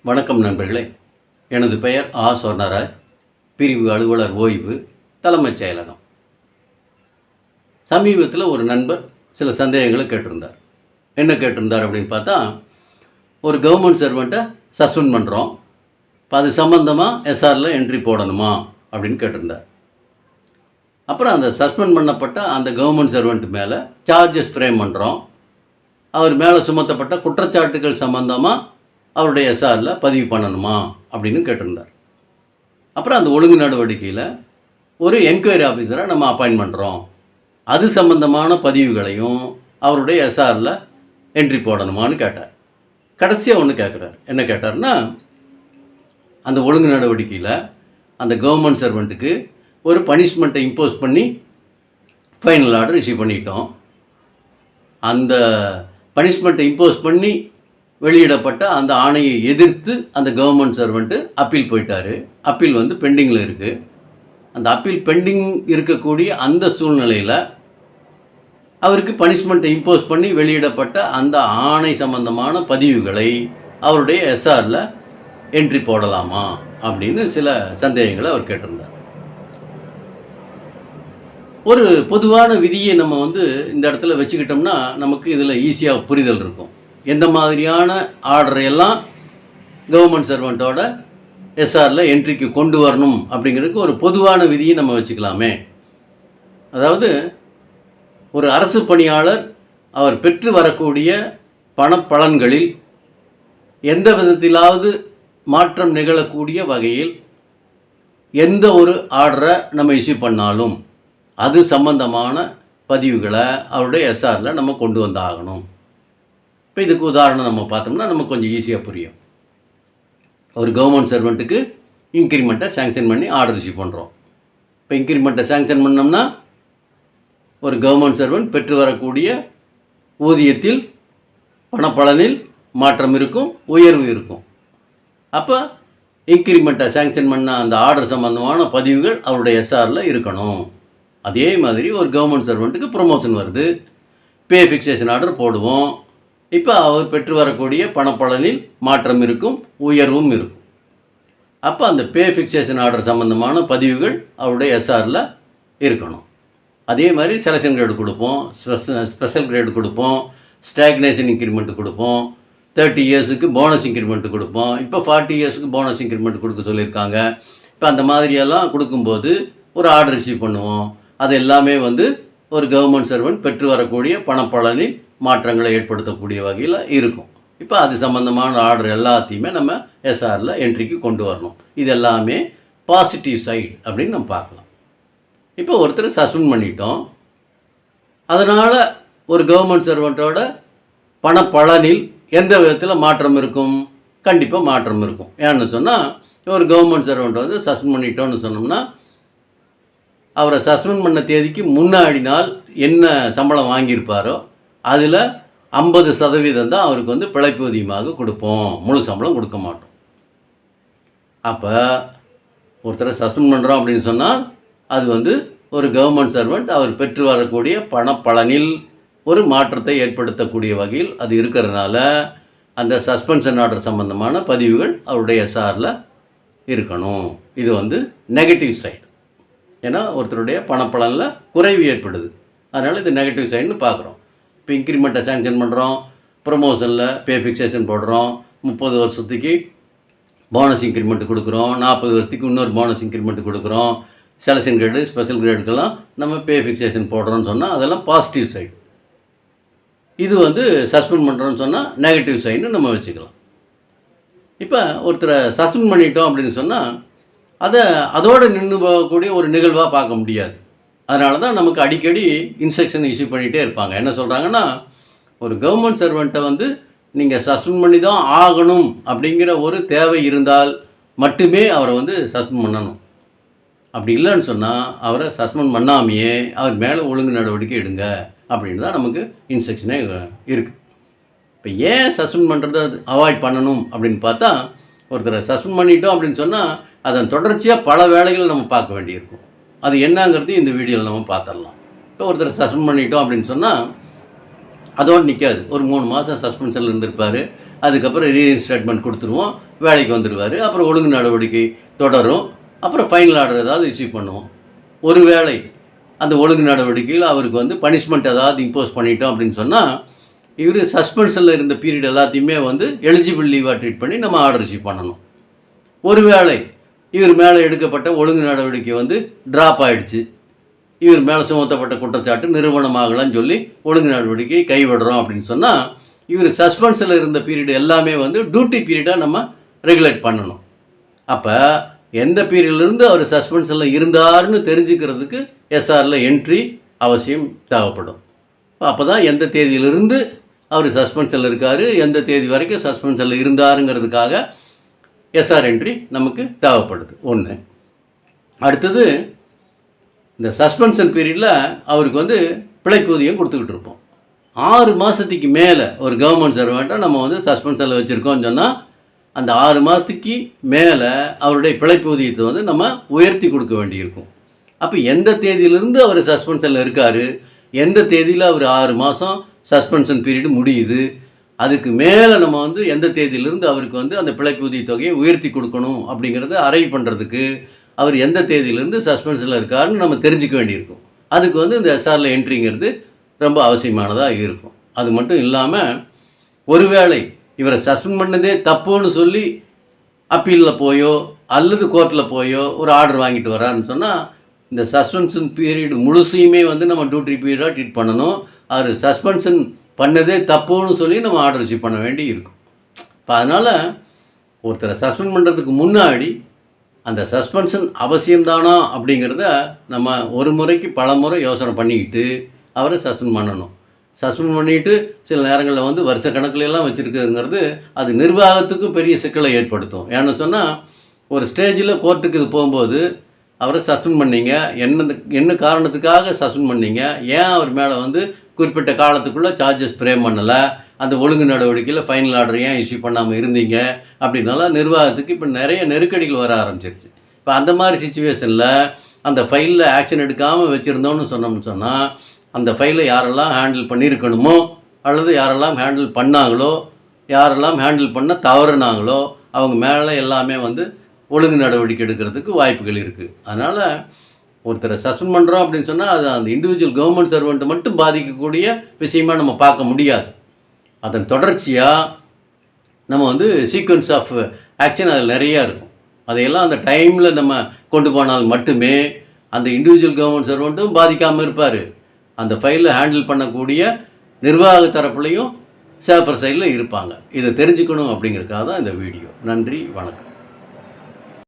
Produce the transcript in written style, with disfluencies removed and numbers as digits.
வணக்கம் நண்பர்களே. எனது பெயர் சொர்ணராஜ். பிரிவு அலுவலர் ஓய்வு, தலைமைச் செயலகம். சமீபத்தில் ஒரு நண்பர் சில சந்தேகங்களை கேட்டிருந்தார். என்ன கேட்டிருந்தார் அப்படின்னு பார்த்தா, ஒரு கவர்மெண்ட் சர்வெண்ட்டை சஸ்பெண்ட் பண்ணுறோம், இப்போ அது சம்மந்தமாக எஸ்ஆரில் என்ட்ரி போடணுமா அப்படின்னு கேட்டிருந்தார். அப்புறம் அந்த சஸ்பெண்ட் பண்ணப்பட்ட அந்த கவர்மெண்ட் சர்வெண்ட் மேலே சார்ஜஸ் ஃப்ரேம் பண்ணுறோம், அவர் மேலே சுமத்தப்பட்ட குற்றச்சாட்டுகள் சம்மந்தமாக அவருடைய எஸ்ஆரில் பதிவு பண்ணணுமா அப்படின்னு கேட்டிருந்தார். அப்புறம் அந்த ஒழுங்கு நடவடிக்கையில் ஒரு என்கொயரி ஆஃபீஸரை நம்ம அப்பாயின்ட் பண்ணுறோம், அது சம்பந்தமான பதிவுகளையும் அவருடைய எஸ்ஆரில் என்ட்ரி போடணுமான்னு கேட்டார். கடைசியாக ஒன்று கேட்குறாரு. என்ன கேட்டார்னா, அந்த ஒழுங்கு நடவடிக்கையில் அந்த கவர்மெண்ட் சர்வெண்ட்டுக்கு ஒரு பனிஷ்மெண்ட்டை இம்போஸ் பண்ணி ஃபைனல் ஆர்டர் இஷ்யூ பண்ணிட்டோம். அந்த பனிஷ்மெண்ட்டை இம்போஸ் பண்ணி வெளியிடப்பட்ட அந்த ஆணையை எதிர்த்து அந்த கவர்மெண்ட் சர்வெண்ட்டு அப்பீல் போயிட்டார். அப்பீல் பெண்டிங்கில் இருக்குது. அந்த அப்பீல் பெண்டிங் இருக்கக்கூடிய அந்த சூழ்நிலையில் அவருக்கு பனிஷ்மெண்ட்டை இம்போஸ் பண்ணி வெளியிடப்பட்ட அந்த ஆணை சம்பந்தமான பதிவுகளை அவருடைய எஸ்ஆரில் என்ட்ரி போடலாமா அப்படின்னு சில சந்தேகங்களை அவர் கேட்டிருந்தார். ஒரு பொதுவான விதியை நம்ம இந்த இடத்துல வச்சுக்கிட்டோம்னா நமக்கு இதில் ஈஸியாக புரிதல் இருக்கும். எந்த மாதிரியான ஆர்டரையெல்லாம் கவர்மெண்ட் சர்வெண்ட்டோட எஸ்ஆரில் என்ட்ரிக்கு கொண்டு வரணும் அப்படிங்கிறதுக்கு ஒரு பொதுவான விதியை நம்ம வச்சுக்கலாமே. அதாவது, ஒரு அரசு பணியாளர் அவர் பெற்று வரக்கூடிய பணப்பலன்களில் எந்த விதத்திலாவது மாற்றம் நிகழக்கூடிய வகையில் எந்த ஒரு ஆர்டரை நம்ம இஷ்யூ பண்ணாலும் அது சம்பந்தமான பதிவுகளை அவருடைய எஸ்ஆரில் நம்ம கொண்டு வந்தாகணும். இப்போ இதுக்கு உதாரணம் நம்ம பார்த்தோம்னா நமக்கு கொஞ்சம் ஈஸியாக புரியும். ஒரு கவர்மெண்ட் சர்வெண்ட்டுக்கு இன்க்ரிமெண்ட்டை சேங்ஷன் பண்ணி ஆர்டர் இஷ்யூ பண்ணுறோம். இப்போ இன்க்ரிமெண்ட்டை சேங்ஷன் பண்ணோம்னா ஒரு கவர்மெண்ட் சர்வெண்ட் பெற்று வரக்கூடிய ஊதியத்தில் பணப்பலனில் மாற்றம் இருக்கும், உயர்வு இருக்கும். அப்போ இன்க்ரிமெண்ட்டை சேங்ஷன் பண்ண அந்த ஆர்டர் சம்பந்தமான பதிவுகள் அவருடைய எஸ்ஆரில் இருக்கணும். அதே மாதிரி ஒரு கவர்மெண்ட் சர்வெண்ட்டுக்கு ப்ரொமோஷன் வருது, பே ஃபிக்சேஷன் ஆர்டர் போடுவோம். இப்போ அவர் பெற்று வரக்கூடிய பணப்பலனில் மாற்றம் இருக்கும், உயர்வும் இருக்கும். அப்போ அந்த பே ஃபிக்சேஷன் ஆர்டர் சம்பந்தமான பதிவுகள் அவருடைய எஸ்ஆரில் இருக்கணும். அதே மாதிரி செலெக்ஷன் கிரேடு கொடுப்போம், ஸ்பெஷல் கிரேடு கொடுப்போம், ஸ்டாக்னேஷன் இன்க்ரிமெண்ட் கொடுப்போம், 30 இயர்ஸுக்கு போனஸ் இன்க்ரிமெண்ட் கொடுப்போம். இப்போ 40 இயர்ஸுக்கு போனஸ் இன்க்ரிமெண்ட் கொடுக்க சொல்லியிருக்காங்க. இப்போ அந்த மாதிரியெல்லாம் கொடுக்கும்போது ஒரு ஆர்டர் ரிசீவ் பண்ணுவோம். அது எல்லாமே ஒரு கவர்மெண்ட் சர்வெண்ட் பெற்று வரக்கூடிய பணப்பலனில் மாற்றங்களை ஏற்படுத்தக்கூடிய வகையில் இருக்கும். இப்போ அது சம்பந்தமான ஆர்டர் எல்லாத்தையுமே நம்ம எஸ்ஆரில் என்ட்ரிக்கு கொண்டு வரணும். இது எல்லாமே பாசிட்டிவ் சைடு அப்படின்னு நம்ம பார்க்கலாம். இப்போ ஒருத்தர் சஸ்பெண்ட் பண்ணிட்டோம், அதனால் ஒரு கவர்மெண்ட் சர்வெண்ட்டோட பணப்பலனில் எந்த விதத்தில் மாற்றம் இருக்கும்? கண்டிப்பாக மாற்றம் இருக்கும். ஏன்னு சொன்னால், ஒரு கவர்மெண்ட் சர்வெண்ட் சஸ்பெண்ட் பண்ணிட்டோன்னு சொன்னோம்னா, அவரை சஸ்பெண்ட் பண்ண தேதிக்கு முன்னாடி நாள் என்ன சம்பளம் வாங்கியிருப்பாரோ அதில் 50% தான் அவருக்கு பிழைப்பூதியமாக கொடுப்போம், முழு சம்பளம் கொடுக்க மாட்டோம். அப்போ ஒருத்தரை சஸ்பெண்ட் பண்ணுறோம் அப்படின்னு சொன்னால் அது ஒரு கவர்மெண்ட் சர்வெண்ட் அவர் பெற்று வரக்கூடிய பணப்பலனில் ஒரு மாற்றத்தை ஏற்படுத்தக்கூடிய வகையில் அது இருக்கிறதுனால அந்த சஸ்பென்ஷன் ஆர்டர் சம்பந்தமான பதிவுகள் அவருடைய எஸ்ஆரில் இருக்கணும். இது நெகட்டிவ் சைடு. ஏன்னா ஒருத்தருடைய பணப்பலனில் குறைவு ஏற்படுது, அதனால் இது நெகட்டிவ் சைடுன்னு பார்க்குறோம். இப்போ இன்க்ரிமெண்ட்டை சேங்ஷன் பண்ணுறோம், ப்ரொமோஷனில் பே ஃபிக்சேஷன் போடுறோம், 30 வருஷத்துக்கு போனஸ் இன்க்ரிமெண்ட் கொடுக்குறோம், 40 வருஷத்துக்கு இன்னொரு போனஸ் இன்க்ரிமெண்ட் கொடுக்குறோம், செலெக்ஷன் கிரேடு ஸ்பெஷல் கிரேடுக்கெல்லாம் நம்ம பே ஃபிக்சேஷன் போடுறோன்னு சொன்னால் அதெல்லாம் பாசிட்டிவ் சைடு. இது சஸ்பெண்ட் பண்ணுறோன்னு சொன்னால் நெகட்டிவ் சைடுன்னு நம்ம வச்சுக்கலாம். இப்போ ஒருத்தரை சஸ்பெண்ட் பண்ணிட்டோம் அப்படின்னு சொன்னால் அதோடு நின்று போகக்கூடிய ஒரு நிகழ்வாக பார்க்க முடியாது. அதனால தான் நமக்கு அடிக்கடி இன்ஸ்ட்ரக்ஷன் இஷ்யூ பண்ணிகிட்டே இருப்பாங்க. என்ன சொல்கிறாங்கன்னா, ஒரு கவர்மெண்ட் சர்வெண்ட்டை நீங்கள் சஸ்பெண்ட் பண்ணி தான் ஆகணும் அப்படிங்கிற ஒரு தேவை இருந்தால் மட்டுமே அவரை சஸ்பெண்ட் பண்ணணும். அப்படி இல்லைன்னு சொன்னால் அவரை சஸ்பெண்ட் பண்ணாமையே அவர் மேலே ஒழுங்கு நடவடிக்கை எடுங்க அப்படின்னு தான் நமக்கு இன்ஸ்ட்ரக்ஷனே இருக்குது. இப்போ ஏன் சஸ்பெண்ட் பண்ணுறதை அவாய்ட் பண்ணணும் அப்படின்னு பார்த்தா, ஒருத்தரை சஸ்பெண்ட் பண்ணிட்டோம் அப்படின்னு சொன்னால் அதன் தொடர்ச்சியாக பல வேலைகளை நம்ம பார்க்க வேண்டியிருக்கும். அது என்னங்கிறது இந்த வீடியோவில் நம்ம பார்த்துடலாம். இப்போ ஒருத்தரை சஸ்பெண்ட் பண்ணிட்டோம் அப்படின்னு சொன்னால் அதோடு நிற்காது. ஒரு 3 மாதம் சஸ்பென்ஷனில் இருந்திருப்பார். அதுக்கப்புறம் ரீஇன்ஸ்டேட்மெண்ட் கொடுத்துருவோம், வேலைக்கு வந்துடுவார். அப்புறம் ஒழுங்கு நடவடிக்கை தொடரும். அப்புறம் ஃபைனல் ஆர்டர் ஏதாவது இஷ்யூ பண்ணுவோம். ஒருவேளை அந்த ஒழுங்கு நடவடிக்கையில் அவருக்கு வந்து பனிஷ்மெண்ட் ஏதாவது இம்போஸ் பண்ணிட்டோம் அப்படின்னு சொன்னால், இவர் சஸ்பென்ஷனில் இருந்த பீரியட் எல்லாத்தையுமே வந்து எலிஜிபிள் லீவாக ட்ரீட் பண்ணி நம்ம ஆர்டர் இஷ்யூ பண்ணணும். ஒருவேளை இவர் மேலே எடுக்கப்பட்ட ஒழுங்கு நடவடிக்கை வந்து ட்ராப் ஆகிடுச்சு, இவர் மேலே சுமத்தப்பட்ட குற்றச்சாட்டு நிரூபணமாகலான்னு சொல்லி ஒழுங்கு நடவடிக்கை கைவிடுறோம் அப்படின்னு சொன்னால், இவர் சஸ்பென்ஷனில் இருந்த பீரியட் எல்லாமே வந்து டியூட்டி பீரியடாக நம்ம ரெகுலேட் பண்ணணும். அப்போ எந்த பீரியட்லேருந்து அவர் சஸ்பென்ஷனில் இருந்தார்னு தெரிஞ்சுக்கிறதுக்கு எஸ்ஆரில் என்ட்ரி அவசியம் தேவைப்படும். அப்போ தான் எந்த தேதியிலிருந்து அவர் சஸ்பென்ஷனில் இருக்கார், எந்த தேதி வரைக்கும் சஸ்பென்ஷனில் இருந்தாருங்கிறதுக்காக எஸ்ஆர் என்ட்ரி நமக்கு தேவைப்படுது. ஒன்று. அடுத்தது, இந்த சஸ்பென்ஷன் பீரியடில் அவருக்கு வந்து பிழைப்பூதியம் கொடுத்துக்கிட்டு இருப்போம். 6 மாதத்துக்கு மேலே ஒரு கவர்மெண்ட் சர்வெண்ட்டை நம்ம வந்து சஸ்பென்ஷனில் வச்சுருக்கோம்னு சொன்னால், அந்த 6 மாதத்துக்கு மேலே அவருடைய பிழைப்பூதியத்தை வந்து நம்ம உயர்த்தி கொடுக்க வேண்டியிருக்கும். அப்போ எந்த தேதியிலிருந்து அவர் சஸ்பென்ஷனில் இருக்கார், எந்த தேதியில் அவர் 6 மாதம் சஸ்பென்ஷன் பீரியடு முடியுது, அதுக்கு மேலே நம்ம வந்து எந்த தேதியிலிருந்து அவருக்கு வந்து அந்த பிழைப்பூதிய தொகையை உயர்த்தி கொடுக்கணும் அப்படிங்கிறத அரைவ் பண்ணுறதுக்கு அவர் எந்த தேதியிலேருந்து சஸ்பென்ஷனில் இருக்காருன்னு நம்ம தெரிஞ்சிக்க வேண்டியிருக்கும். அதுக்கு வந்து இந்த எஸ்ஆரில் என்ட்ரிங்கிறது ரொம்ப அவசியமானதாக இருக்கும். அது மட்டும் இல்லாமல், ஒருவேளை இவரை சஸ்பெண்ட் பண்ணதே தப்புன்னு சொல்லி அப்பீலில் போயோ அல்லது கோர்ட்டில் போயோ ஒரு ஆர்டர் வாங்கிட்டு வரான்னு சொன்னால், இந்த சஸ்பென்ஷன் பீரியட் முழுசையுமே வந்து நம்ம டியூட்டி பீரியடாக ட்ரீட் பண்ணணும். அவர் சஸ்பென்ஷன் பண்ணதே தப்புன்னு சொல்லி நம்ம ஆர்டர் ரிசீவ் பண்ண வேண்டி இருக்கும். இப்போ அதனால் ஒருத்தரை சஸ்பெண்ட் பண்ணுறதுக்கு முன்னாடி அந்த சஸ்பென்ஷன் அவசியம்தானா அப்படிங்கிறத நம்ம ஒரு முறைக்கு பல முறை யோசனை பண்ணிக்கிட்டு அவரை சஸ்பெண்ட் பண்ணணும். சஸ்பெண்ட் பண்ணிவிட்டு சில நேரங்களில் வந்து வருஷ கணக்கிலெல்லாம் வச்சுருக்குங்கிறது அது நிர்வாகத்துக்கும் பெரிய சிக்கலை ஏற்படுத்தும். ஏன்னு சொன்னால், ஒரு ஸ்டேஜில் கோர்ட்டுக்கு இது போகும்போது அவரை சஸ்பெண்ட் பண்ணீங்க, என்ன காரணத்துக்காக சஸ்பெண்ட் பண்ணீங்க, ஏன் அவர் மேலே வந்து குறிப்பிட்ட காலத்துக்குள்ளே சார்ஜஸ் ஃப்ரேம் பண்ணலை, அந்த ஒழுங்கு நடவடிக்கையில் ஃபைனல் ஆர்டர் ஏன் இஷ்யூ பண்ணாமல் இருந்தீங்க அப்படின்னால நிர்வாகத்துக்கு இப்போ நிறைய நெருக்கடிகள் வர ஆரம்பிச்சிருச்சு. இப்போ அந்த மாதிரி சிச்சுவேஷனில் அந்த ஃபைலில் ஆக்ஷன் எடுக்காமல் வச்சுருந்தோன்னு சொன்னால், அந்த ஃபைலை யாரெல்லாம் ஹேண்டில் பண்ணியிருக்கணுமோ அல்லது யாரெல்லாம் ஹேண்டில் பண்ணாங்களோ, யாரெல்லாம் ஹேண்டில் பண்ண தவறுனாங்களோ அவங்க மேலே எல்லாமே வந்து ஒழுங்கு நடவடிக்கை எடுக்கிறதுக்கு வாய்ப்புகள் இருக்குது. அதனால் ஒருத்தரை சஸ்பெண்ட் பண்ணுறோம் அப்படின்னு சொன்னால் அது அந்த இண்டிவிஜுவல் கவர்மெண்ட் சர்வெண்ட்டை மட்டும் பாதிக்கக்கூடிய விஷயமாக நம்ம பார்க்க முடியாது. அதன் தொடர்ச்சியாக நம்ம வந்து சீக்வன்ஸ் ஆஃப் ஆக்ஷன் அதில் நிறையா இருக்கும். அதையெல்லாம் அந்த டைமில் நம்ம கொண்டு போனால் மட்டுமே அந்த இண்டிவிஜுவல் கவர்மெண்ட் சர்வெண்ட்டும் பாதிக்காமல் இருப்பார். அந்த ஃபைலில் ஹேண்டில் பண்ணக்கூடிய நிர்வாக தரப்புலையும் சேஃபர் சைடில் இருப்பாங்க. இதை தெரிஞ்சுக்கணும் அப்படிங்கிறதுக்காக தான் இந்த வீடியோ. நன்றி, வணக்கம்.